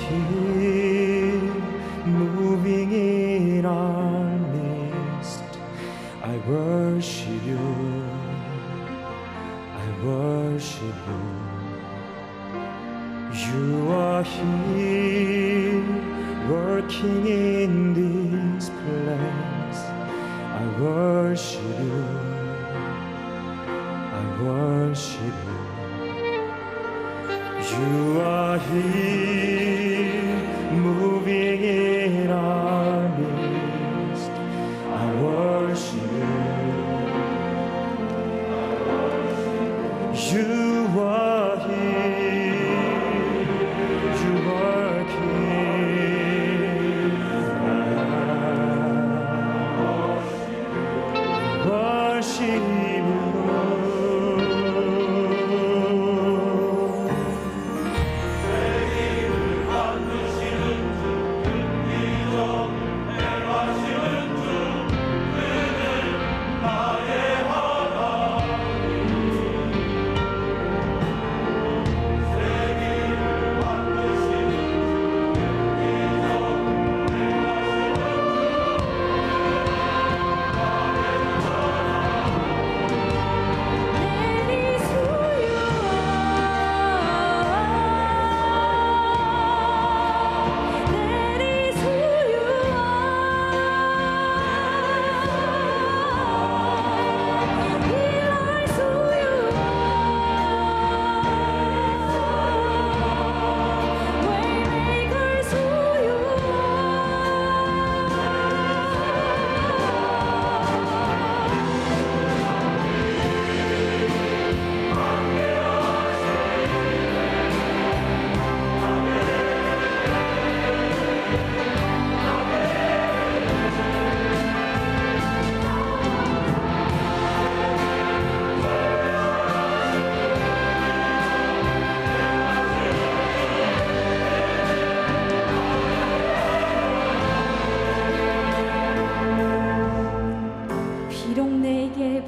here, moving in our midst. I worship you, I worship you. You are here, working in this place. I worship you, I worship you. You are here, moving in our midst. I worship you. You are here, you are here. I worship you.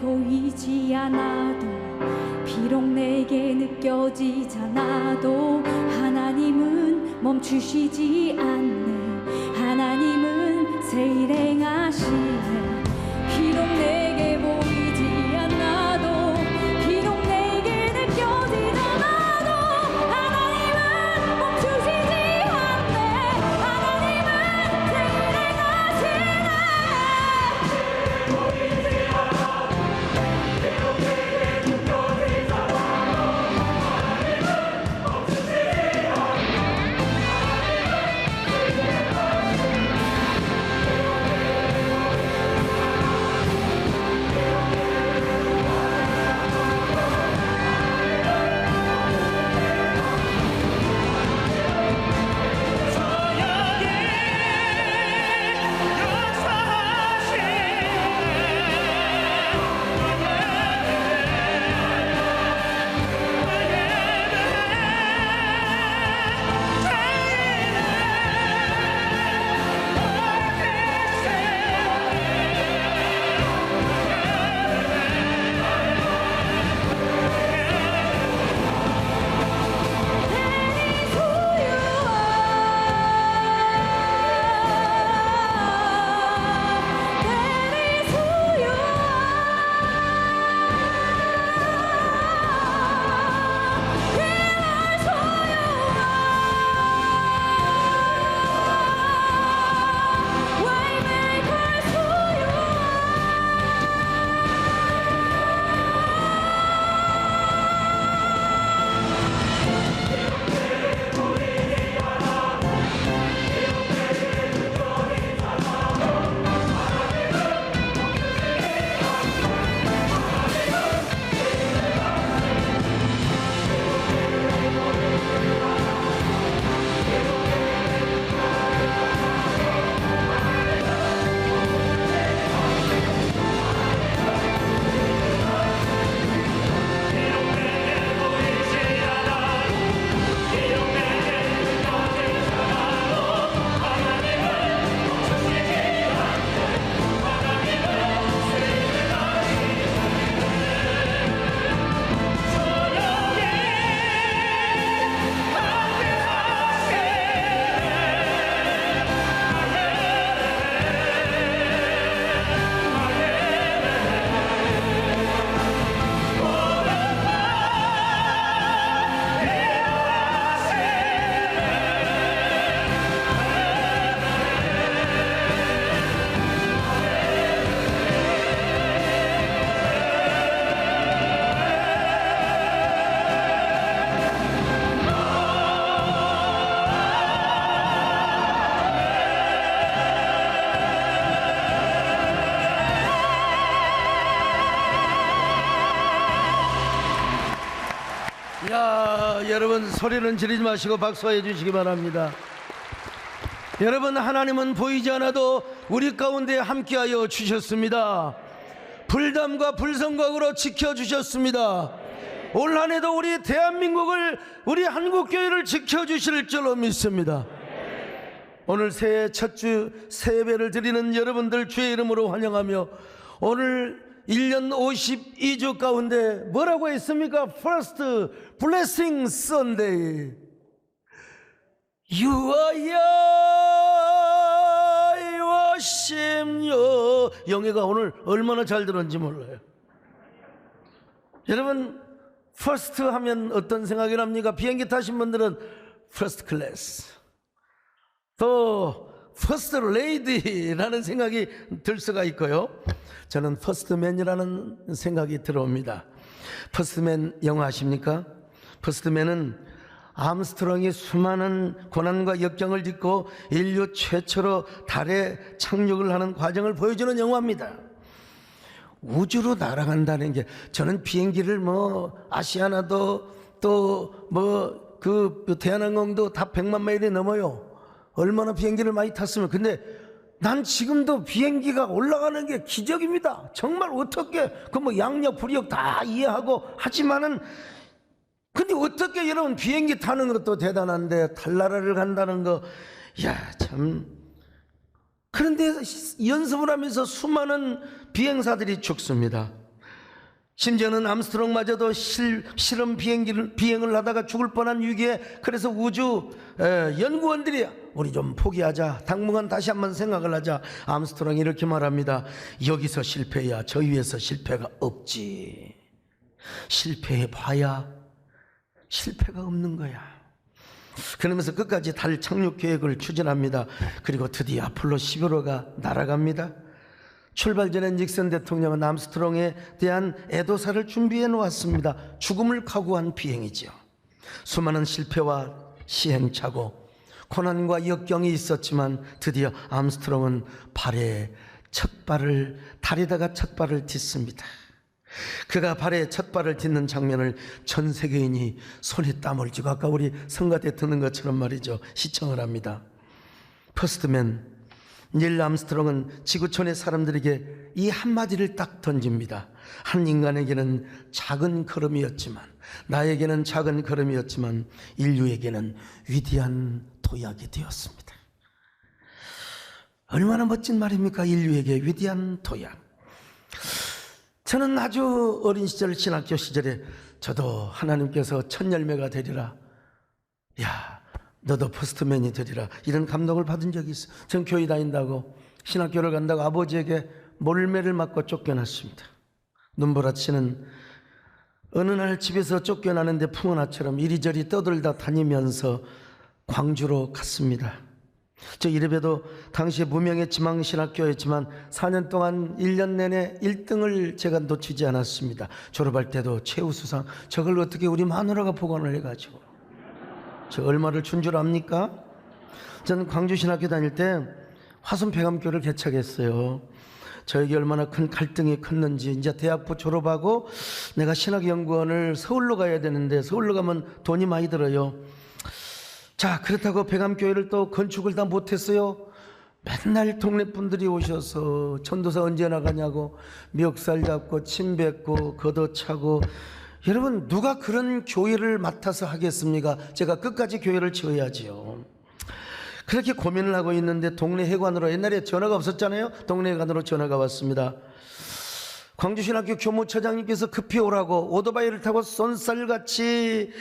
보이지 않아도, 비록 내게 느껴지지 않아도 하나님은 멈추시지 않네. 하나님은 새 일 행하시네. 비록 내게 보이지 않아도, 비록 내게 느껴지지 않아도 하나님은 멈추시지 않네. 하나님은 새 일 행하시네. 야, 여러분 소리는 지르지 마시고 박수해 주시기 바랍니다. 여러분, 하나님은 보이지 않아도 우리 가운데 함께하여 주셨습니다. 불담과 불성각으로 지켜주셨습니다. 올 한해도 우리 대한민국을, 우리 한국교회를 지켜주실 줄로 믿습니다. 오늘 새해 첫 주 새예배를 드리는 여러분들 주의 이름으로 환영하며, 오늘 1년 52주 가운데 뭐라고 했습니까? First Blessing Sunday. 유아야 요심요. 영예가 오늘 얼마나 잘 들었는지 몰라요. 여러분, 퍼스트 하면 어떤 생각이 납니까? 비행기 타신 분들은 퍼스트 클래스, 또 퍼스트 레이디라는 생각이 들 수가 있고요. 저는 퍼스트맨이라는 생각이 들어옵니다. 퍼스트맨 영화 아십니까? 퍼스트맨은 암스트롱이 수많은 고난과 역경을 딛고 인류 최초로 달에 착륙을 하는 과정을 보여주는 영화입니다. 우주로 날아간다는 게, 저는 비행기를 아시아나도 또 그 대한항공도 다 100만 마일이 넘어요. 얼마나 비행기를 많이 탔으면. 근데 난 지금도 비행기가 올라가는 게 기적입니다. 정말 어떻게 양력 불역 다 이해하고 하지만은, 근데 어떻게 여러분 비행기 타는 것도 대단한데 달나라를 간다는 거, 야 참. 그런데 연습을 하면서 수많은 비행사들이 죽습니다. 심지어는 암스트롱마저도 실험 비행을 하다가 죽을 뻔한 위기에, 그래서 우주 연구원들이 우리 좀 포기하자, 당분간 다시 한번 생각을 하자. 암스트롱이 이렇게 말합니다. 여기서 실패야 저 위에서 실패가 없지. 실패해봐야 실패가 없는 거야. 그러면서 끝까지 달 착륙 계획을 추진합니다. 그리고 드디어 아폴로 11호가 날아갑니다. 출발 전에 닉슨 대통령은 암스트롱에 대한 애도사를 준비해 놓았습니다. 죽음을 각오한 비행이지요. 수많은 실패와 시행착오, 고난과 역경이 있었지만 드디어 암스트롱은 달에다가 첫 발을 딛습니다. 그가 발에 첫 발을 딛는 장면을 전 세계인이 손에 땀을 쥐고, 아까 우리 성가대 듣는 것처럼 말이죠, 시청을 합니다. 퍼스트맨 닐 암스트롱은 지구촌의 사람들에게 이 한마디를 딱 던집니다. 한 인간에게는 작은 걸음이었지만, 나에게는 작은 걸음이었지만 인류에게는 위대한 도약이 되었습니다. 얼마나 멋진 말입니까? 인류에게 위대한 도약. 저는 아주 어린 시절, 신학교 시절에 저도 하나님께서 첫 열매가 되리라, 야 너도 퍼스트맨이 되리라, 이런 감동을 받은 적이 있어요. 전 교회 다닌다고, 신학교를 간다고 아버지에게 몰매를 맞고 쫓겨났습니다. 눈보라치는 어느 날 집에서 쫓겨나는데 풍은아처럼 이리저리 떠돌다 다니면서 광주로 갔습니다. 저 이래봬도 당시에 무명의 지망신학교였지만 4년 동안 1년 내내 1등을 제가 놓치지 않았습니다. 졸업할 때도 최우수상, 저걸 어떻게 우리 마누라가 보관을 해가지고, 저 얼마를 준 줄 압니까? 저는 광주신학교 다닐 때 화순폐감교를 개척했어요. 저에게 얼마나 큰 갈등이 컸는지. 이제 대학부 졸업하고 내가 신학연구원을 서울로 가야 되는데, 서울로 가면 돈이 많이 들어요. 자, 그렇다고 배감교회를 또 건축을 다 못했어요. 맨날 동네 분들이 오셔서 전도사 언제 나가냐고 멱살 잡고 침 뱉고 걷어차고. 여러분, 누가 그런 교회를 맡아서 하겠습니까? 제가 끝까지 교회를 지어야지요. 그렇게 고민을 하고 있는데 동네 회관으로, 옛날에 전화가 없었잖아요. 동네 회관으로 전화가 왔습니다. 광주신학교 교무처장님께서 급히 오라고 오토바이를 타고 쏜살같이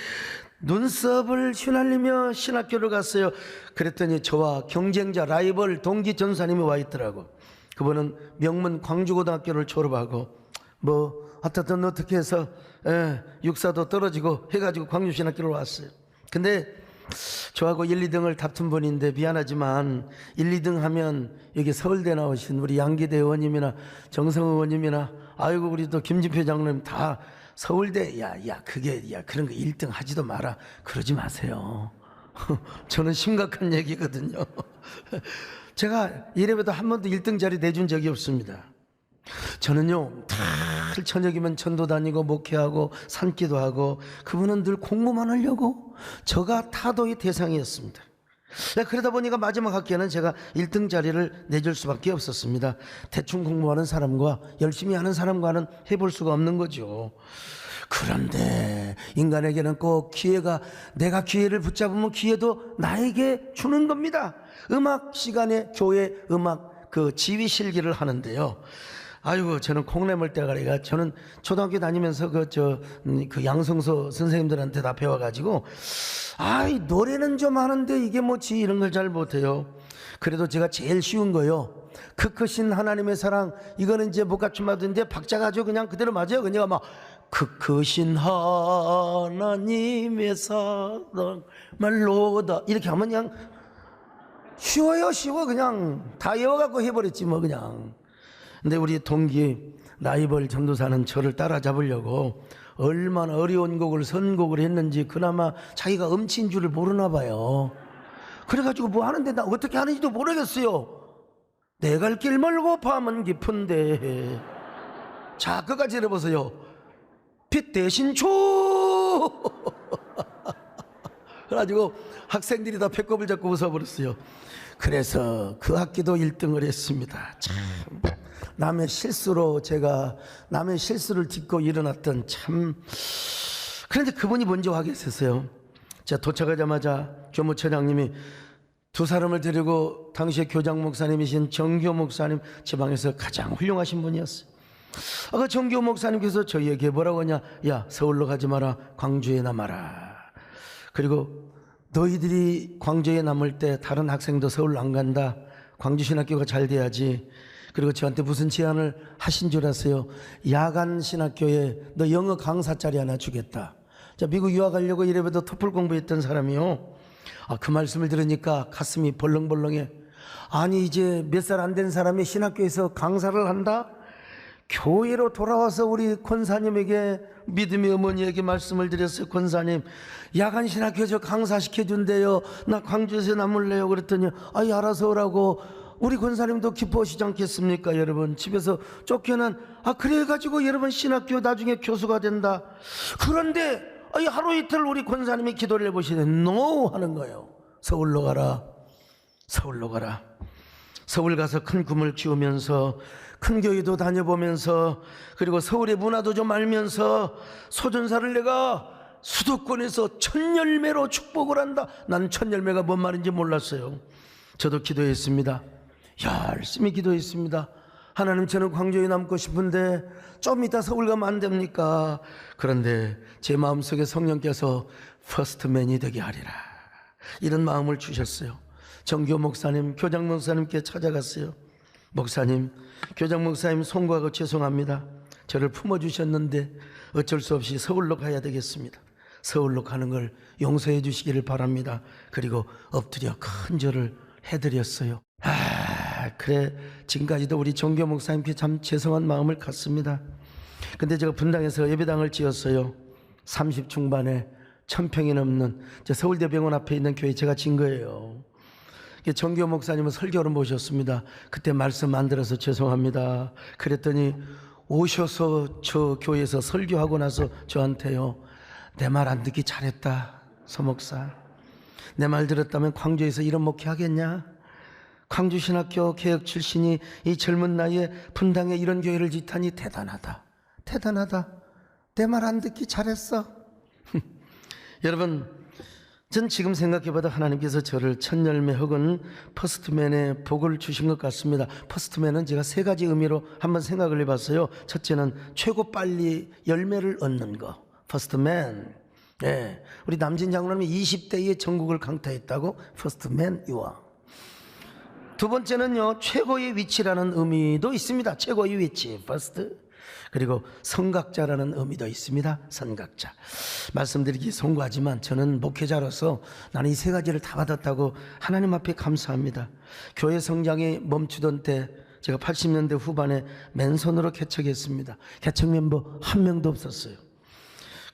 눈썹을 휘날리며 신학교를 갔어요. 그랬더니 저와 경쟁자, 라이벌, 동기 전사님이 와 있더라고. 그분은 명문 광주고등학교를 졸업하고 하여튼 어떻게 해서 육사도 떨어지고 해가지고 광주신학교를 왔어요. 근데 저하고 1, 2등을 다툰 분인데, 미안하지만 1, 2등 하면 여기 서울대 나오신 우리 양기대 의원님이나 정성 의원님이나, 아이고 우리 또 김진표 장로님 다 서울대, 그런 거 1등 하지도 마라, 그러지 마세요. 저는 심각한 얘기거든요. 제가 이래봬도 한 번도 1등 자리 내준 적이 없습니다. 저는요 늘 저녁이면 전도 다니고 목회하고 산기도 하고, 그분은 늘 공부만 하려고 저가 타도의 대상이었습니다. 그러다 보니까 마지막 학기에는 제가 1등 자리를 내줄 수밖에 없었습니다. 대충 공부하는 사람과 열심히 하는 사람과는 해볼 수가 없는 거죠. 그런데 인간에게는 꼭 기회가, 내가 기회를 붙잡으면 기회도 나에게 주는 겁니다. 음악 시간에 교회 음악 그 지휘 실기를 하는데요. 아이고, 저는 콩나물 때가리가, 저는 초등학교 다니면서 그 양성서 선생님들한테 다 배워가지고, 노래는 좀 하는데 이게 뭐지, 이런 걸 잘 못해요. 그래도 제가 제일 쉬운 거요, 그 크신 하나님의 사랑, 이거는 이제 못 갖춘마든데 박자가 아주 그냥 그대로 맞아요. 그냥 막 그 크신 하나님의 사랑 말로다, 이렇게 하면 그냥 쉬워요. 쉬워. 그냥 다 외워갖고 해버렸지 뭐 그냥. 근데 우리 동기 나이벌 전도사는 저를 따라잡으려고 얼마나 어려운 곡을 선곡을 했는지 그나마 자기가 음치인 줄을 모르나 봐요. 그래가지고 뭐 하는데 나 어떻게 하는지도 모르겠어요. 내 갈 길 멀고 밤은 깊은데. 자, 끝까지 들어보세요. 빛 대신 줘. 그래가지고 학생들이 다 배꼽을 잡고 웃어버렸어요. 그래서 그 학기도 1등을 했습니다. 참, 남의 실수로 제가 남의 실수를 딛고 일어났던 참. 그런데 그분이 먼저 와 계셨어요. 제가 도착하자마자 교무처장님이 두 사람을 데리고, 당시에 교장 목사님이신 정교 목사님, 지방에서 가장 훌륭하신 분이었어요. 그 정교 목사님께서 저희에게 뭐라고 하냐, 야, 서울로 가지 마라, 광주에 남아라. 그리고 너희들이 광주에 남을 때 다른 학생도 서울로 안 간다, 광주신학교가 잘 돼야지. 그리고 저한테 무슨 제안을 하신 줄 아세요? 야간 신학교에 너 영어 강사 자리 하나 주겠다. 자, 미국 유학 가려고 이래봬도 토플 공부했던 사람이요. 그 말씀을 들으니까 가슴이 벌렁벌렁해. 아니, 이제 몇 살 안 된 사람이 신학교에서 강사를 한다? 교회로 돌아와서 우리 권사님에게, 믿음의 어머니에게 말씀을 드렸어요. 권사님, 야간 신학교 저 강사시켜준대요. 나 광주에서 남을래요. 그랬더니 알아서 오라고. 우리 권사님도 기뻐하시지 않겠습니까? 여러분, 집에서 쫓겨난, 그래가지고 여러분 신학교 나중에 교수가 된다. 그런데 하루 이틀 우리 권사님이 기도를 해보시네. 노 하는 거예요. 서울로 가라. 서울로 가라. 서울 가서 큰 꿈을 키우면서, 큰 교회도 다녀보면서, 그리고 서울의 문화도 좀 알면서, 소전사를 내가 수도권에서 천열매로 축복을 한다. 난 천열매가 뭔 말인지 몰랐어요. 저도 기도했습니다. 열심히 기도했습니다. 하나님, 저는 광주에 남고 싶은데 좀 이따 서울 가면 안 됩니까? 그런데 제 마음속에 성령께서 퍼스트맨이 되게 하리라, 이런 마음을 주셨어요. 정교 목사님, 교장 목사님께 찾아갔어요. 목사님, 교장 목사님 송구하고 죄송합니다. 저를 품어주셨는데 어쩔 수 없이 서울로 가야 되겠습니다. 서울로 가는 걸 용서해 주시기를 바랍니다. 그리고 엎드려 큰 절을 해드렸어요. 그래, 지금까지도 우리 정교 목사님께 참 죄송한 마음을 갖습니다. 근데 제가 분당에서 예배당을 지었어요. 30 중반에 1000평이 넘는 서울대병원 앞에 있는 교회 제가 진 거예요. 정교 목사님은 설교를 모셨습니다. 그때 말씀 안 들어서 죄송합니다. 그랬더니 오셔서 저 교회에서 설교하고 나서 저한테요, 내 말 안 듣기 잘했다, 서 목사. 내 말 들었다면 광주에서 이런 목회 하겠냐? 광주신학교 개혁 출신이 이 젊은 나이에 분당에 이런 교회를 짓다니 대단하다. 대단하다. 내 말 안 듣기 잘했어. 여러분, 전 지금 생각해봐도 하나님께서 저를 첫 열매 혹은 퍼스트맨의 복을 주신 것 같습니다. 퍼스트맨은 제가 세 가지 의미로 한번 생각을 해봤어요. 첫째는 최고 빨리 열매를 얻는 거, 퍼스트맨. 네, 우리 남진 장로님이 20대에 전국을 강타했다고, 퍼스트맨 유아. 두 번째는요, 최고의 위치라는 의미도 있습니다. 최고의 위치, 퍼스트. 그리고 선각자라는 의미도 있습니다. 선각자. 말씀드리기 송구하지만 저는 목회자로서 나는 이 세 가지를 다 받았다고 하나님 앞에 감사합니다. 교회 성장이 멈추던 때 제가 80년대 후반에 맨손으로 개척했습니다. 개척 멤버 한 명도 없었어요.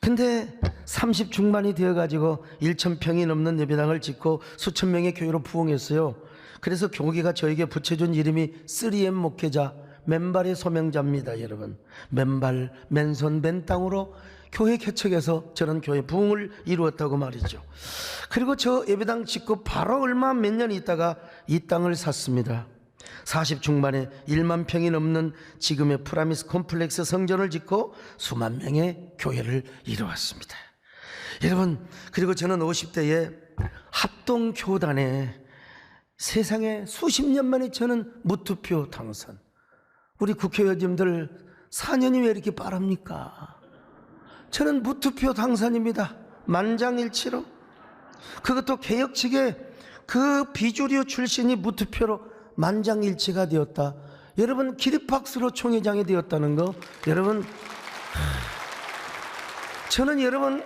근데 30 중반이 되어가지고 1000평이 넘는 예배당을 짓고 수천 명의 교회로 부흥했어요. 그래서 교계가 저에게 붙여준 이름이 3M 목회자, 맨발의 소명자입니다. 여러분, 맨발, 맨손, 맨땅으로 교회 개척해서 저는 교회 부흥을 이루었다고 말이죠. 그리고 저 예배당 짓고 바로 얼마 몇 년 있다가 이 땅을 샀습니다. 40 중반에 1만 평이 넘는 지금의 프라미스 콤플렉스 성전을 짓고 수만 명의 교회를 이루었습니다. 여러분, 그리고 저는 50대에 합동교단에 세상에 수십 년 만에 저는 무투표 당선. 우리 국회의원님들 4년이 왜 이렇게 빠릅니까? 저는 무투표 당선입니다. 만장일치로. 그것도 개혁 측의 그 비주류 출신이 무투표로 만장일치가 되었다. 여러분, 기립박수로 총회장이 되었다는 거, 여러분, 저는 여러분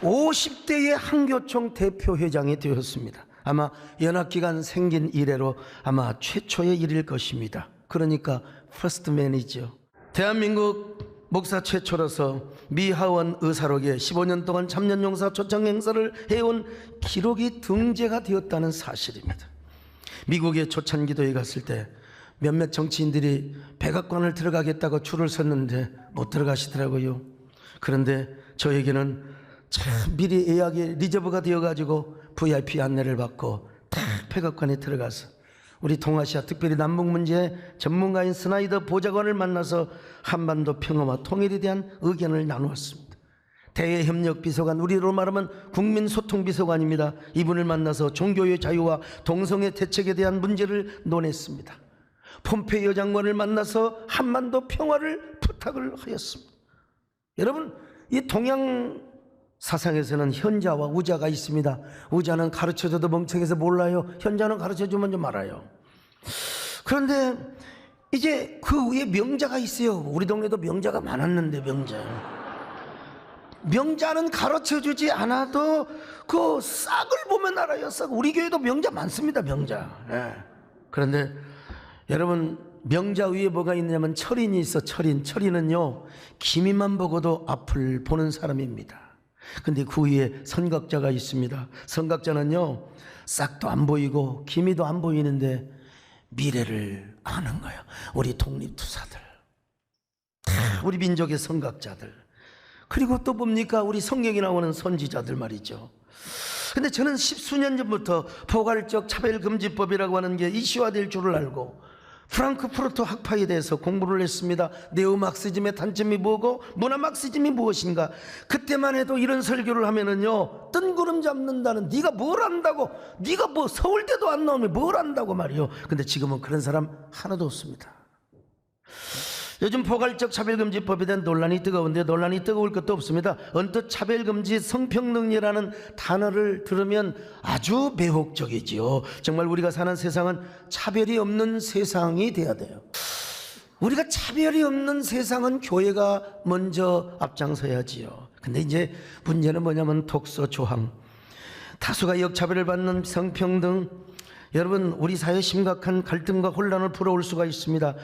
50대의 한교총 대표회장이 되었습니다. 아마 연합기관 생긴 이래로 아마 최초의 일일 것입니다. 그러니까 퍼스트맨이죠. 대한민국 목사 최초로서 미하원 의사록에 15년 동안 참전용사 초청 행사를 해온 기록이 등재가 되었다는 사실입니다. 미국의 초창기도에 갔을 때 몇몇 정치인들이 백악관을 들어가겠다고 줄을 섰는데 못 들어가시더라고요. 그런데 저에게는 참 미리 예약이 리저브가 되어가지고 VIP 안내를 받고 딱 백악관에 들어가서 우리 동아시아 특별히 남북 문제 전문가인 스나이더 보좌관을 만나서 한반도 평화와 통일에 대한 의견을 나누었습니다. 대외협력비서관, 우리로 말하면 국민소통비서관입니다. 이분을 만나서 종교의 자유와 동성애 대책에 대한 문제를 논했습니다. 폼페이오 장관을 만나서 한반도 평화를 부탁을 하였습니다. 여러분, 이 동양 사상에서는 현자와 우자가 있습니다. 우자는 가르쳐줘도 멍청해서 몰라요. 현자는 가르쳐주면 좀 알아요. 그런데 이제 그 위에 명자가 있어요. 우리 동네도 명자가 많았는데, 명자는 가르쳐주지 않아도 그 싹을 보면 알아요. 싹. 우리 교회도 명자 많습니다. 명자. 예. 그런데 여러분, 명자 위에 뭐가 있냐면 철인이 있어. 철인은요 기미만 보고도 앞을 보는 사람입니다. 근데 그 위에 선각자가 있습니다. 선각자는요 싹도 안 보이고 기미도 안 보이는데 미래를 아는 거예요. 우리 독립투사들, 우리 민족의 선각자들, 그리고 또 뭡니까? 우리 성경에 나오는 선지자들 말이죠. 근데 저는 십수년 전부터 포괄적 차별금지법이라고 하는 게 이슈화될 줄을 알고 프랑크푸르트 학파에 대해서 공부를 했습니다. 네오막시즘의 단점이 뭐고 문화막시즘이 무엇인가. 그때만 해도 이런 설교를 하면은요 뜬구름 잡는다는, 네가 뭘 안다고, 네가 뭐 서울대도 안 나오면 뭘 안다고 말이요. 근데 지금은 그런 사람 하나도 없습니다. 요즘 포괄적 차별금지법에 대한 논란이 뜨거운데 논란이 뜨거울 것도 없습니다. 언뜻 차별금지 성평등이라는 단어를 들으면 아주 매혹적이지요. 정말 우리가 사는 세상은 차별이 없는 세상이 돼야 돼요. 우리가 차별이 없는 세상은 교회가 먼저 앞장서야지요. 근데 이제 문제는 뭐냐면 독서 조항, 다수가 역차별을 받는 성평등. 여러분, 우리 사회에 심각한 갈등과 혼란을 불어올 수가 있습니다.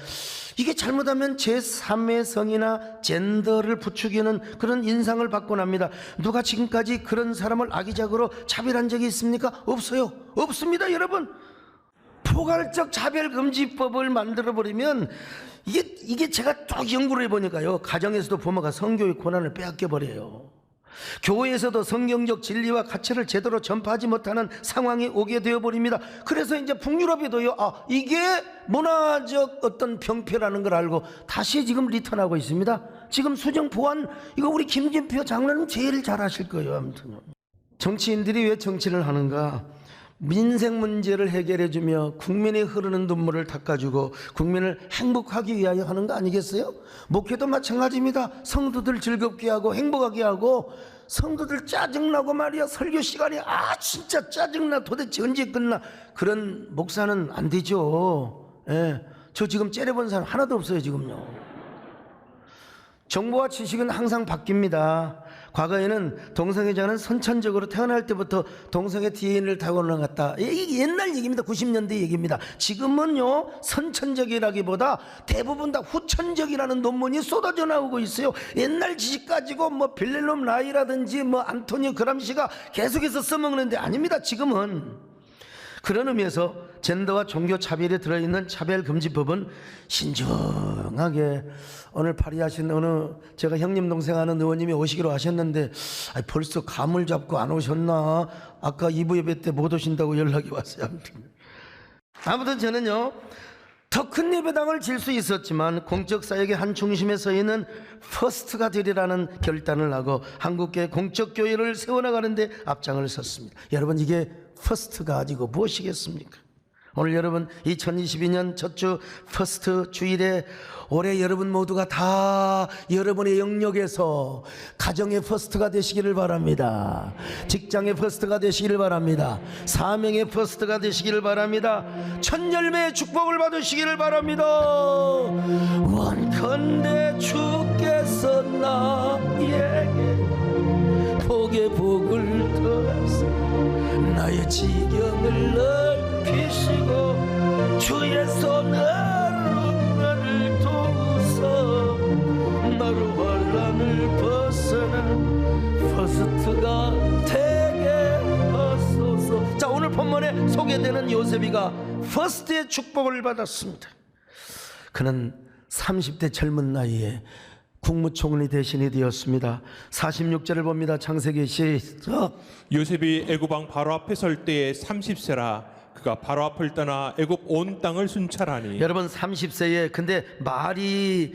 이게 잘못하면 제3의 성이나 젠더를 부추기는 그런 인상을 받곤 합니다. 누가 지금까지 그런 사람을 악의적으로 차별한 적이 있습니까? 없어요. 없습니다, 여러분. 포괄적 차별금지법을 만들어버리면 이게 제가 쭉 연구를 해보니까요, 가정에서도 부모가 성교육 권한을 빼앗겨버려요. 교회에서도 성경적 진리와 가치를 제대로 전파하지 못하는 상황이 오게 되어버립니다. 그래서 이제 북유럽에도요, 이게 문화적 어떤 병폐라는 걸 알고 다시 지금 리턴하고 있습니다. 지금 수정 보완, 이거 우리 김진표 장로님 제일 잘 하실 거예요. 아무튼 정치인들이 왜 정치를 하는가? 민생 문제를 해결해주며 국민의 흐르는 눈물을 닦아주고 국민을 행복하기 위하여 하는 거 아니겠어요? 목회도 마찬가지입니다. 성도들 즐겁게 하고 행복하게 하고, 성도들 짜증나고 말이야 설교 시간이 진짜 짜증나, 도대체 언제 끝나, 그런 목사는 안 되죠. 예. 저 지금 째려본 사람 하나도 없어요 지금요. 정보와 지식은 항상 바뀝니다. 과거에는 동성애자는 선천적으로 태어날 때부터 동성애 DNA를 타고나갔다. 이게 옛날 얘기입니다. 90년대 얘기입니다. 지금은요 선천적이라기보다 대부분 다 후천적이라는 논문이 쏟아져 나오고 있어요. 옛날 지식 가지고 뭐 빌렐롬 라이라든지 뭐 안토니오 그람시가 계속해서 써먹는데 아닙니다. 지금은 그런 의미에서 젠더와 종교 차별이 들어있는 차별금지법은 신중하게 오늘 발의하신 어느 제가 형님 동생 하는 의원님이 오시기로 하셨는데 벌써 감을 잡고 안 오셨나? 아까 2부 예배 때 못 오신다고 연락이 왔어요. 아무튼 저는요, 더 큰 예배당을 질 수 있었지만 공적 사역의 한 중심에 서 있는 퍼스트가 되리라는 결단을 하고 한국교회 공적 교회를 세워나가는데 앞장을 섰습니다. 여러분, 이게 퍼스트가 아니고 무엇이겠습니까? 오늘 여러분 2022년 첫 주 퍼스트 주일에 올해 여러분 모두가 다 여러분의 영역에서 가정의 퍼스트가 되시기를 바랍니다. 직장의 퍼스트가 되시기를 바랍니다. 사명의 퍼스트가 되시기를 바랍니다. 첫 열매의 축복을 받으시기를 바랍니다. 원컨대 주께서 나에게 복의 복을 더하사 나의 지경을 넓히시고 주의 손으로 나를 도우사 나로 환난을 벗어나 퍼스트가 되게 하소서. 자, 오늘 본문에 소개되는 요셉이가 퍼스트의 축복을 받았습니다. 그는 30대 젊은 나이에 국무총리 대신이 되었습니다. 46절을 봅니다. 창세기 시작. 요셉이 애굽 왕 바로 앞에 설 때에 30세라. 그가 바로 앞을 떠나 애굽 온 땅을 순찰하니. 여러분 30세에 근데 말이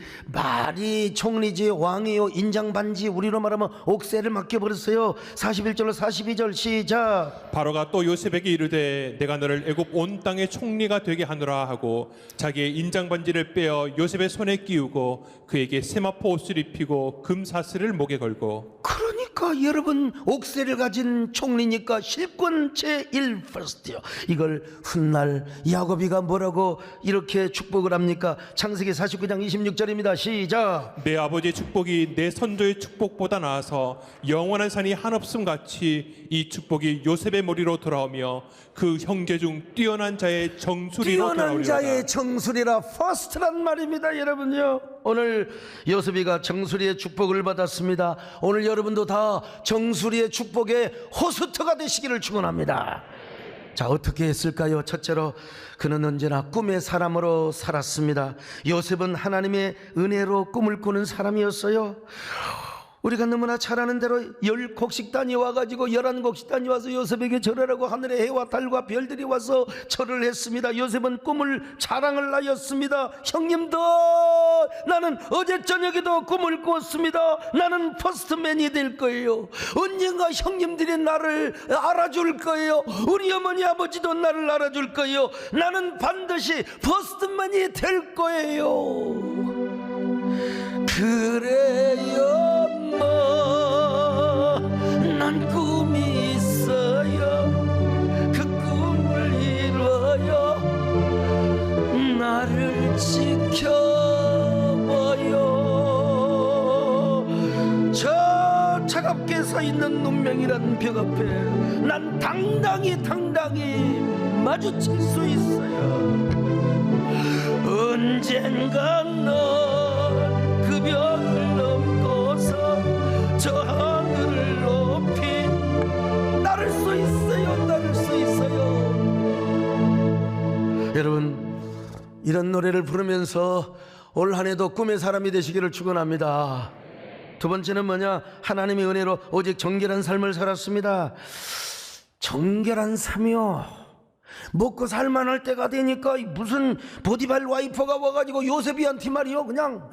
총리지 왕이요 인장반지 우리로 말하면 옥새를 맡겨버렸어요. 41절로 42절 시작. 바로가 또 요셉에게 이르되 내가 너를 애굽 온 땅의 총리가 되게 하노라 하고 자기의 인장반지를 빼어 요셉의 손에 끼우고 그에게 세마포 옷을 입히고 금사슬을 목에 걸고. 그러니까 여러분 옥새를 가진 총리니까 실권 제1 퍼스트요. 이걸 훗날 야곱이가 뭐라고 이렇게 축복을 합니까? 창세기 49장 26절입니다. 시작. 내 아버지의 축복이 내 선조의 축복보다 나아서 영원한 산이 한없음 같이 이 축복이 요셉의 머리로 돌아오며 그 형제 중 뛰어난 자의 정수리로 뛰어난 돌아오리로다. 자의 정수리라 퍼스트란 말입니다. 여러분요, 오늘 요셉이가 정수리의 축복을 받았습니다. 오늘 여러분도 다 정수리의 축복의 호스트가 되시기를 축원합니다. 자, 어떻게 했을까요? 첫째로 그는 언제나 꿈의 사람으로 살았습니다. 요셉은 하나님의 은혜로 꿈을 꾸는 사람이었어요. 우리가 너무나 잘 아는 대로 10곡식단이 와가지고 11곡식단이 와서 요셉에게 절하라고 하늘의 해와 달과 별들이 와서 절을 했습니다. 요셉은 꿈을 자랑을 하였습니다. 형님들, 나는 어제 저녁에도 꿈을 꾸었습니다. 나는 퍼스트맨이 될 거예요. 언젠가 형님들이 나를 알아줄 거예요. 우리 어머니 아버지도 나를 알아줄 거예요. 나는 반드시 퍼스트맨이 될 거예요. 그래요, 난 꿈이 있어요. 그 꿈을 이뤄요. 나를 지켜봐요. 저 차갑게 서 있는 눈명이란 벽 앞에 난 당당히 마주칠 수 있어요. 언젠가 넌 그 벽을 넘고서 저 하늘을 높이 날을 수 있어요. 여러분, 이런 노래를 부르면서 올 한 해도 꿈의 사람이 되시기를 축원합니다. 두 번째는 뭐냐? 하나님의 은혜로 오직 정결한 삶을 살았습니다. 정결한 삶이요, 먹고 살만할 때가 되니까 무슨 보디발 와이퍼가 와가지고 요셉이한테 말이요 그냥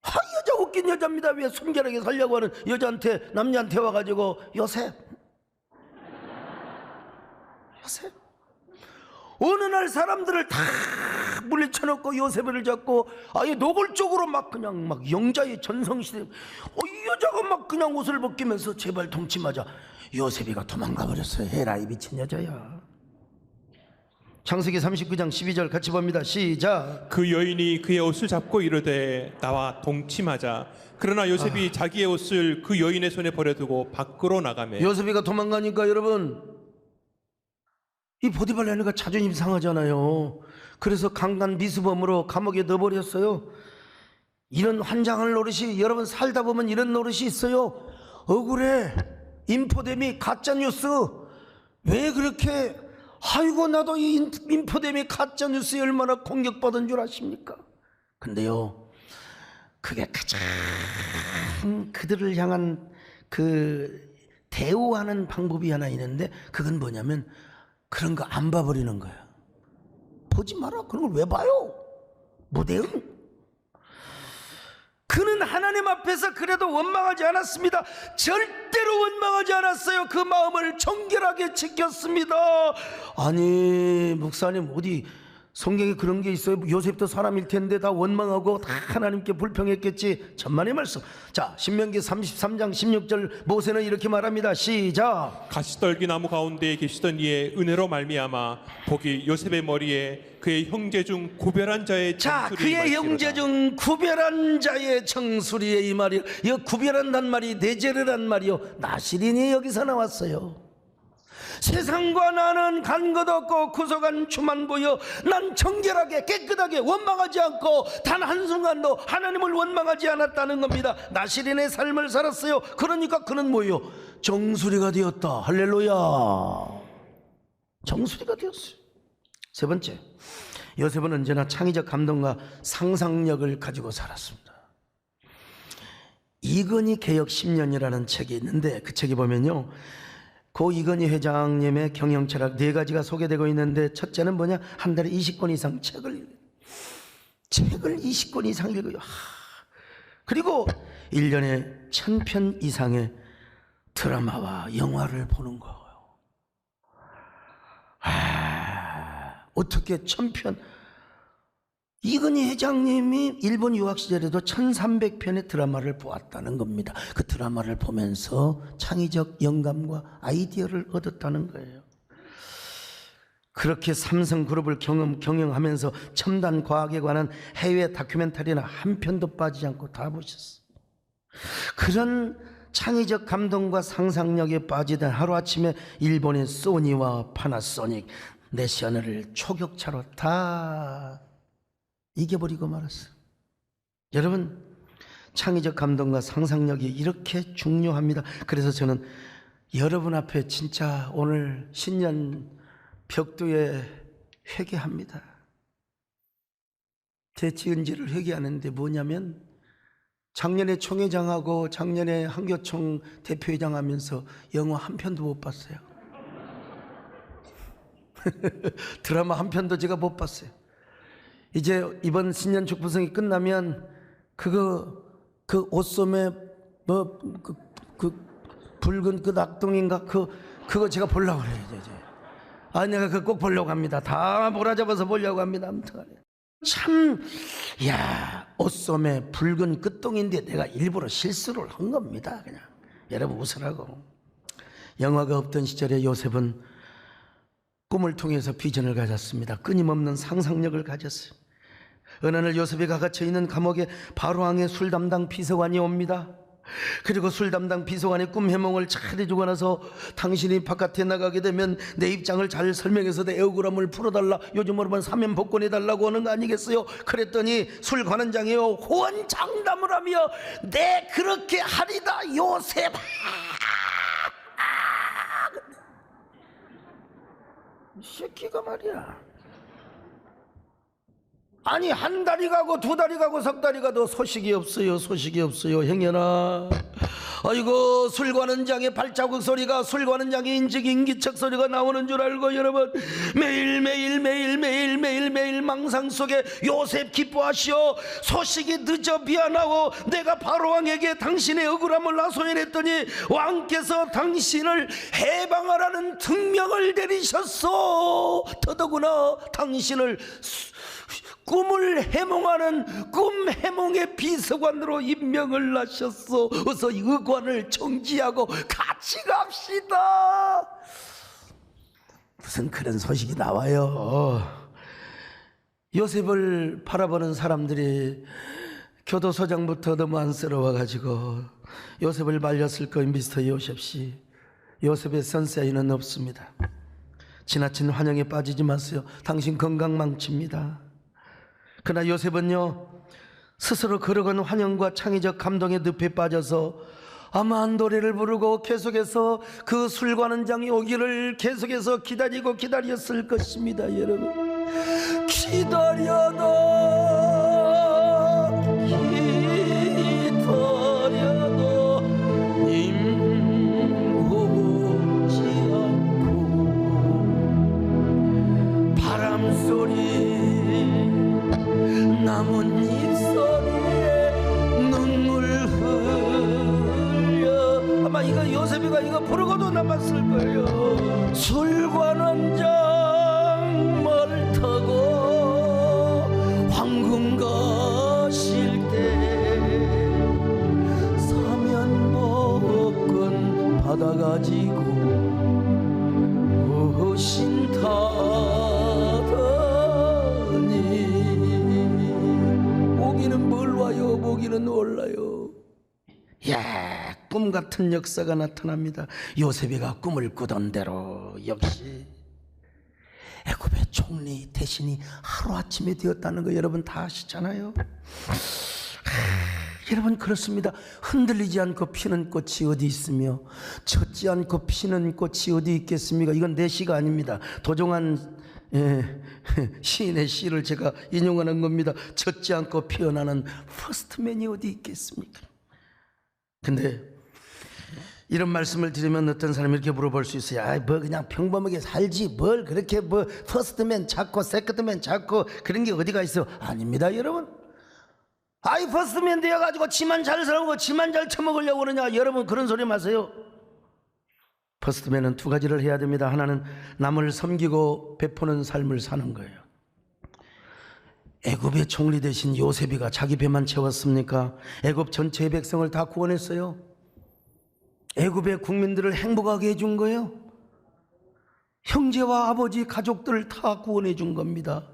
여자 웃긴 여자입니다. 왜 순결하게 살려고 하는 여자한테 남자한테 와가지고 요셉 어느 날 사람들을 다 물리쳐놓고 요셉을 잡고 아예 노골적으로 막 그냥 막 영자의 전성시대 이 여자가 막 그냥 옷을 벗기면서 제발 동침하자. 요셉이가 도망가 버렸어요. 헤라이 미친 여자야. 창세기 39장 12절 같이 봅니다. 시작. 그 여인이 그의 옷을 잡고 이르되 나와 동침하자. 그러나 요셉이 자기의 옷을 그 여인의 손에 버려두고 밖으로 나가매. 요셉이가 도망가니까 여러분 이 보디발 여인가 자존심 상하잖아요. 그래서 강간 미수범으로 감옥에 넣어버렸어요. 이런 환장할 노릇이 여러분 살다 보면 이런 노릇이 있어요. 억울해. 인포데믹 가짜뉴스 왜 그렇게 아이고 나도 이 인포데믹 가짜뉴스에 얼마나 공격받은 줄 아십니까? 근데요, 그게 가장 그들을 향한 그 대우하는 방법이 하나 있는데, 그건 뭐냐면 그런 거 안 봐버리는 거예요. 보지 마라. 그런 걸 왜 봐요? 무대응. 그는 하나님 앞에서 그래도 원망하지 않았습니다. 절대로 원망하지 않았어요. 그 마음을 정결하게 지켰습니다. 아니 목사님, 어디 성경에 그런 게 있어요? 요셉도 사람일 텐데 다 원망하고 다 하나님께 불평했겠지. 천만의 말씀. 자, 신명기 33장 16절 모세는 이렇게 말합니다. 시작. 가시떨기 나무 가운데에 계시던 이의 은혜로 말미암아 복이 요셉의 머리에 그의 형제 중 구별한 자의 자, 정수리 그의 형제 중 구별한 자의 정수리에, 이 말이요, 이 구별한단 말이 네제르란 말이요, 나시린이 여기서 나왔어요. 세상과 나는 간 것 없고 구속한 주만 보여 난 정결하게 깨끗하게 원망하지 않고 단 한순간도 하나님을 원망하지 않았다는 겁니다. 나시린의 삶을 살았어요. 그러니까 그는 뭐예요? 정수리가 되었다. 할렐루야. 정수리가 되었어요. 세 번째, 요셉은 언제나 창의적 감동과 상상력을 가지고 살았습니다. 이건희 개혁 10년이라는 책이 있는데, 그 책에 보면요, 고 이건희 회장님의 경영 철학 4가지가 소개되고 있는데, 첫째는 뭐냐? 한 달에 20권 이상 책을 20권 이상 읽어요. 그리고 1년에 1000편 이상의 드라마와 영화를 보는 거예요. 어떻게 1000편? 이건희 회장님이 일본 유학 시절에도 1300편의 드라마를 보았다는 겁니다. 그 드라마를 보면서 창의적 영감과 아이디어를 얻었다는 거예요. 그렇게 삼성그룹을 경영하면서 첨단 과학에 관한 해외 다큐멘터리나 한 편도 빠지지 않고 다 보셨어요. 그런 창의적 감동과 상상력에 빠지던 하루아침에 일본의 소니와 파나소닉, 내셔널을 초격차로 다 이겨버리고 말았어요. 여러분, 창의적 감동과 상상력이 이렇게 중요합니다. 그래서 저는 여러분 앞에 진짜 오늘 신년 벽두에 회개합니다. 제 지은 죄를 회개하는데 뭐냐면, 작년에 총회장하고 작년에 한교총 대표회장 하면서 영화 한 편도 못 봤어요. 드라마 한 편도 제가 못 봤어요. 이제 이번 신년 축구성이 끝나면 그 옷소매 붉은 그 낙동인가 그거 제가 보려고 그래요. 이제. 내가 그거 꼭 보려고 합니다. 다 몰아잡아서 보려고 합니다. 아무튼 참, 옷소매 붉은 끝동인데 내가 일부러 실수를 한 겁니다. 그냥 여러분 웃으라고. 영화가 없던 시절에 요셉은 꿈을 통해서 비전을 가졌습니다. 끊임없는 상상력을 가졌어요. 어느 날 요셉이 갇혀 있는 감옥에 바로왕의 술 담당 비서관이 옵니다. 그리고 술 담당 비서관의 꿈 해몽을 잘 해주고 나서, 당신이 바깥에 나가게 되면 내 입장을 잘 설명해서 내 억울함을 풀어달라, 요즘으로 보면 사면 복권해달라고 하는 거 아니겠어요? 그랬더니 술 관원장이요, 호언장담을 하며 내 그렇게 하리다 요셉. 이 새끼가 말이야, 아니 한 달이 가고 두 달이 가고 석 달이 가도 소식이 없어요. 소식이 없어요. 행여나 아이고, 술 관원장의 발자국 소리가, 술 관원장의 인기척 소리가 나오는 줄 알고 여러분 매일 망상 속에 요셉 기뻐하시오. 소식이 늦어 미안하고 내가 바로왕에게 당신의 억울함을 하소연했더니 왕께서 당신을 해방하라는 특명을 내리셨소. 더더구나 당신을 꿈을 해몽하는 꿈 해몽의 비서관으로 임명을 하셨소. 어서 의관을 정지하고 같이 갑시다. 무슨 그런 소식이 나와요. 요셉을 바라보는 사람들이 교도소장부터 너무 안쓰러워가지고 요셉을 말렸을 거예요. 미스터 요셉씨, 요셉의 선사인은 없습니다. 지나친 환영에 빠지지 마세요. 당신 건강 망칩니다. 그러나 요셉은요, 스스로 걸어간 환영과 창의적 감동의 늪에 빠져서 아마 노래를 부르고 계속해서 그 술관원 장이 오기를 계속해서 기다렸을 것입니다. 여러분, 기다려도 님 오지 않고 바람소리 나뭇잎 소리에 눈물 흘려. 아마 이거 요셉이가 이거 부르고도 남았을 거예요. 술관원장 말 타고 황금 가실 때 사면 복권 받아가지고 오신다더니 오기는 뭘 와요, 보기는 올라요. 야, 꿈 같은 역사가 나타납니다. 요셉이가 꿈을 꾸던 대로 역시 애굽의 총리 대신이 하루아침에 되었다는 거 여러분 다 아시잖아요. 여러분, 그렇습니다. 흔들리지 않고 피는 꽃이 어디 있으며 젖지 않고 피는 꽃이 어디 있겠습니까? 이건 내 시가 아닙니다. 도종환 시인의 시를 제가 인용하는 겁니다. 젖지 않고 피어나는 퍼스트맨이 어디 있겠습니까? 근데 이런 말씀을 드리면 어떤 사람이 이렇게 물어볼 수 있어요. 아, 뭐 그냥 평범하게 살지 뭘 그렇게 뭐 퍼스트맨 찾고 세컨드맨 찾고 그런 게 어디가 있어. 아닙니다, 여러분. 아이, 퍼스트맨 되어가지고 지만 잘 살고 지만 잘 처먹으려고 그러냐. 여러분, 그런 소리 마세요. 퍼스트맨은 두 가지를 해야 됩니다. 하나는 남을 섬기고 베푸는 삶을 사는 거예요. 애굽의 총리 대신 요셉이가 자기 배만 채웠습니까? 애굽 전체의 백성을 다 구원했어요. 애굽의 국민들을 행복하게 해준 거예요. 형제와 아버지 가족들을 다 구원해 준 겁니다.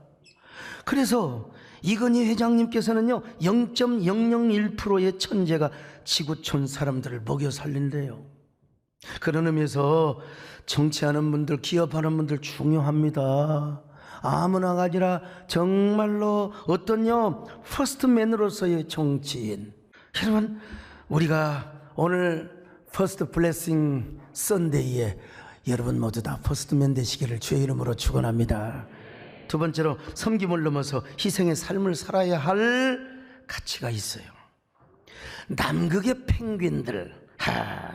그래서 이건희 회장님께서는요 0.001%의 천재가 지구촌 사람들을 먹여 살린대요. 그런 의미에서 정치하는 분들, 기업하는 분들 중요합니다. 아무나가 아니라 정말로 어떤요 퍼스트맨으로서의 정치인. 여러분, 우리가 오늘 퍼스트 블레싱 선데이에 여러분 모두 다 퍼스트맨 되시기를 주의 이름으로 축원합니다. 두 번째로, 섬김을 넘어서 희생의 삶을 살아야 할 가치가 있어요. 남극의 펭귄들,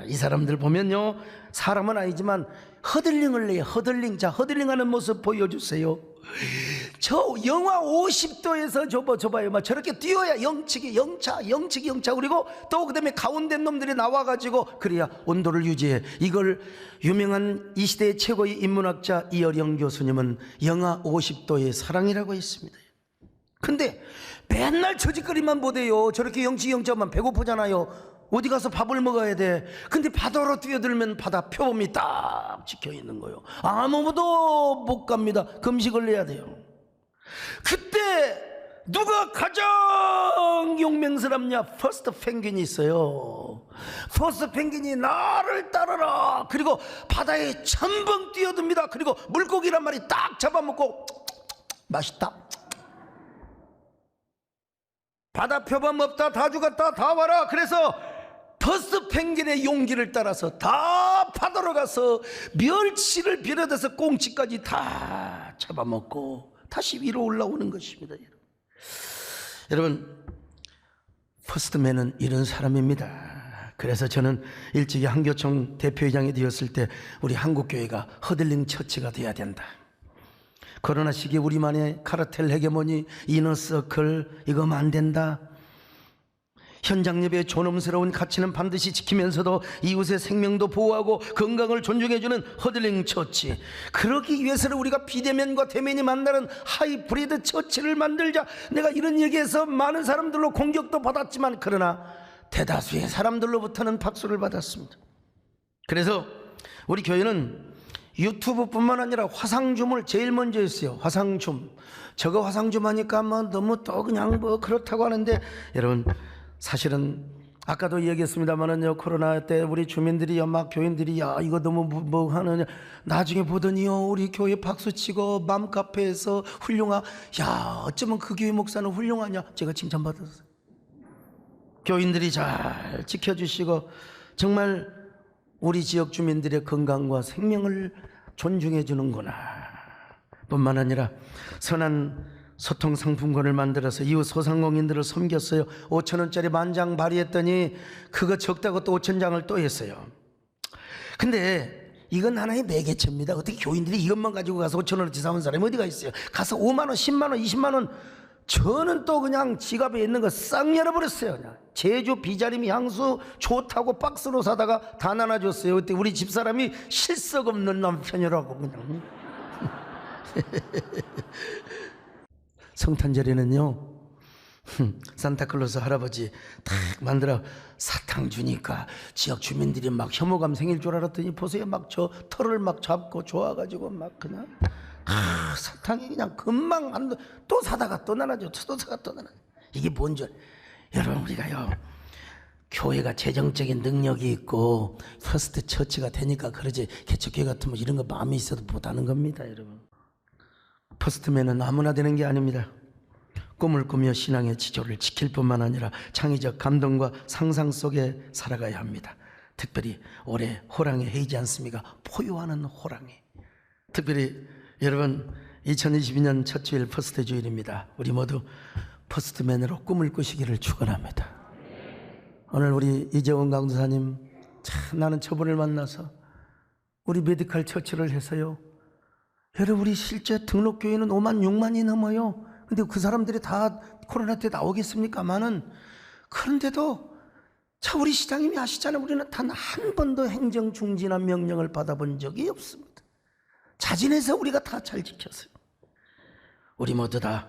이 사람들 보면요 사람은 아니지만 허들링을 내요. 허들링. 자, 허들링하는 모습 보여주세요. 저 영하 50도에서 저봐요. 막 저렇게 뛰어야 영치기 영차. 그리고 또 그다음에 가운데 놈들이 나와가지고 그래야 온도를 유지해. 이걸 유명한 이 시대의 최고의 인문학자 이어령 교수님은 영하 50도의 사랑이라고 했습니다. 근데 맨날 저 짓거리만 보대요. 저렇게 영치만 배고프잖아요. 어디 가서 밥을 먹어야 돼. 근데 바다로 뛰어들면 바다 표범이 딱 지켜 있는 거예요. 아무도 못 갑니다. 금식을 내야 돼요. 그때 누가 가장 용맹스럽냐? 퍼스트 펭귄이 있어요. 퍼스트 펭귄이 나를 따르라. 그리고 바다에 첨벙 뛰어듭니다. 그리고 물고기란 말이 딱 잡아먹고 맛있다. 바다 표범 없다. 다 죽었다. 다 와라. 그래서 퍼스트 펭귄의 용기를 따라서 다 바다로 가서 멸치를 비롯해서 꽁치까지 다 잡아먹고 다시 위로 올라오는 것입니다. 여러분, 퍼스트맨은 이런 사람입니다. 그래서 저는 일찍이 한교총 대표회장이 되었을 때 우리 한국교회가 허들링 처치가 돼야 된다. 코로나 시기에 우리만의 카르텔 헤게모니, 이너서클, 이거면 안 된다. 현장 예배의 존엄스러운 가치는 반드시 지키면서도 이웃의 생명도 보호하고 건강을 존중해주는 허들링 처치. 그러기 위해서는 우리가 비대면과 대면이 만나는 하이브리드 처치를 만들자. 내가 이런 얘기해서 많은 사람들로 공격도 받았지만 그러나 대다수의 사람들로부터는 박수를 받았습니다. 그래서 우리 교회는 유튜브뿐만 아니라 화상줌을 제일 먼저 했어요. 화상줌. 저거 화상줌 하니까 뭐 너무 또 그냥 뭐 그렇다고 하는데, 여러분 사실은 아까도 얘기했습니다만은요, 코로나 때 우리 주민들이요, 막 교인들이 야 이거 너무 뭐 하느냐, 나중에 보더니요 우리 교회 박수치고 맘카페에서 훌륭하, 야 어쩌면 그 교회 목사는 훌륭하냐, 제가 칭찬받았어요. 교인들이 잘 지켜주시고 정말 우리 지역 주민들의 건강과 생명을 존중해 주는구나. 뿐만 아니라 선한 소통 상품권을 만들어서 이웃 소상공인들을 섬겼어요. 5,000원짜리 만장 발휘했더니 그거 적다고 또 5,000장을 또 했어요. 근데 이건 하나의 매개체입니다. 어떻게 교인들이 이것만 가지고 가서 5,000원어치 사온 사람이 어디가 있어요? 가서 5만 원, 10만 원, 20만 원. 저는 또 그냥 지갑에 있는 거 싹 열어버렸어요. 그냥 제주 비자림 향수 좋다고 박스로 사다가 다 나눠줬어요. 그때 우리 집사람이 실속 없는 남편이라고 그냥. 성탄절에는요, 산타클로스 할아버지 탁 만들어 사탕 주니까 지역 주민들이 막 혐오감 생길 줄 알았더니 보세요. 막 저 털을 막 잡고 좋아가지고 막 그냥 사탕이 그냥 금방 또 사다가 또 나눠줘. 또 사다가 또 나눠줘. 이게 뭔 줄. 여러분, 우리가요, 교회가 재정적인 능력이 있고 퍼스트 처치가 되니까 그러지, 개척교회 같은 뭐 이런 거 마음이 있어도 못하는 겁니다. 여러분, 퍼스트맨은 아무나 되는 게 아닙니다. 꿈을 꾸며 신앙의 지조를 지킬 뿐만 아니라 창의적 감동과 상상 속에 살아가야 합니다. 특별히 올해 호랑이 해이지 않습니까? 포효하는 호랑이. 특별히 여러분, 2022년 첫 주일 퍼스트 주일입니다. 우리 모두 퍼스트맨으로 꿈을 꾸시기를 축원합니다. 오늘 우리 이재원 강도사님, 참 나는 저분을 만나서 우리 메디컬 처치를 해서요, 여러분, 우리 실제 등록 교인은 5만 6만이 넘어요. 근데 그 사람들이 다 코로나 때 나오겠습니까마는, 그런데도 자, 우리 시장님이 아시잖아요. 우리는 단 한 번도 행정 중지나 명령을 받아본 적이 없습니다. 자진해서 우리가 다 잘 지켰어요. 우리 모두 다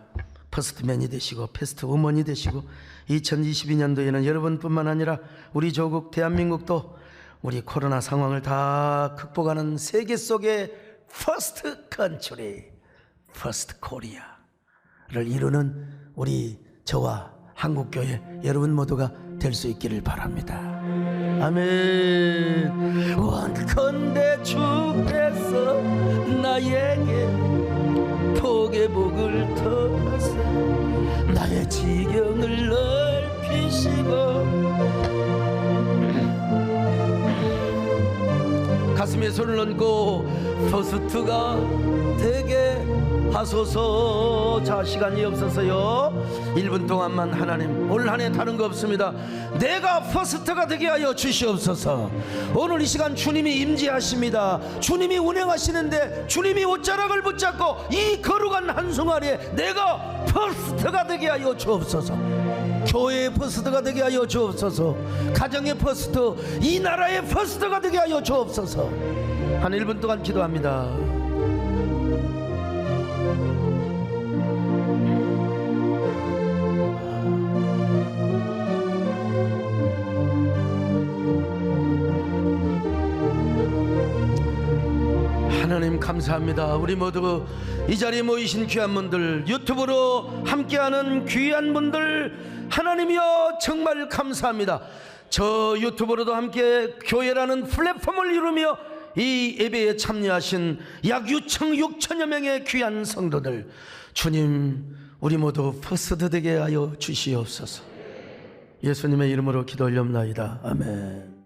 퍼스트맨이 되시고 패스트 우먼이 되시고 2022년도에는 여러분뿐만 아니라 우리 조국 대한민국도 우리 코로나 상황을 다 극복하는 세계 속의 퍼스트 컨트리, 퍼스트 코리아를 이루는 우리 저와 한국교회 여러분 모두가 될 수 있기를 바랍니다. 아멘. 원컨대 주께서 나에게 복의 복을 터서 나의 지경을 넓히시고 가슴에 손을 얹고 퍼스트가 되게 하소서. 자, 시간이 없어서요 1분 동안만 하나님, 올 한 해 다른 거 없습니다. 내가 퍼스트가 되게 하여 주시옵소서. 오늘 이 시간 주님이 임재하십니다. 주님이 운행하시는데 주님이 옷자락을 붙잡고 이 거룩한 한송아리에 내가 퍼스트가 되게 하여 주옵소서. 교회의 퍼스트가 되게 하여 주옵소서. 가정의 퍼스트, 이 나라의 퍼스트가 되게 하여 주옵소서. 한 1분 동안 기도합니다. 하나님 감사합니다. 우리 모두 이 자리에 모이신 귀한 분들, 유튜브로 함께하는 귀한 분들, 하나님이여 정말 감사합니다. 저 유튜브로도 함께 교회라는 플랫폼을 이루며 이 예배에 참여하신 약 6천여 명의 귀한 성도들, 주님 우리 모두 퍼스트 되게 하여 주시옵소서. 예수님의 이름으로 기도 올려옵나이다. 아멘.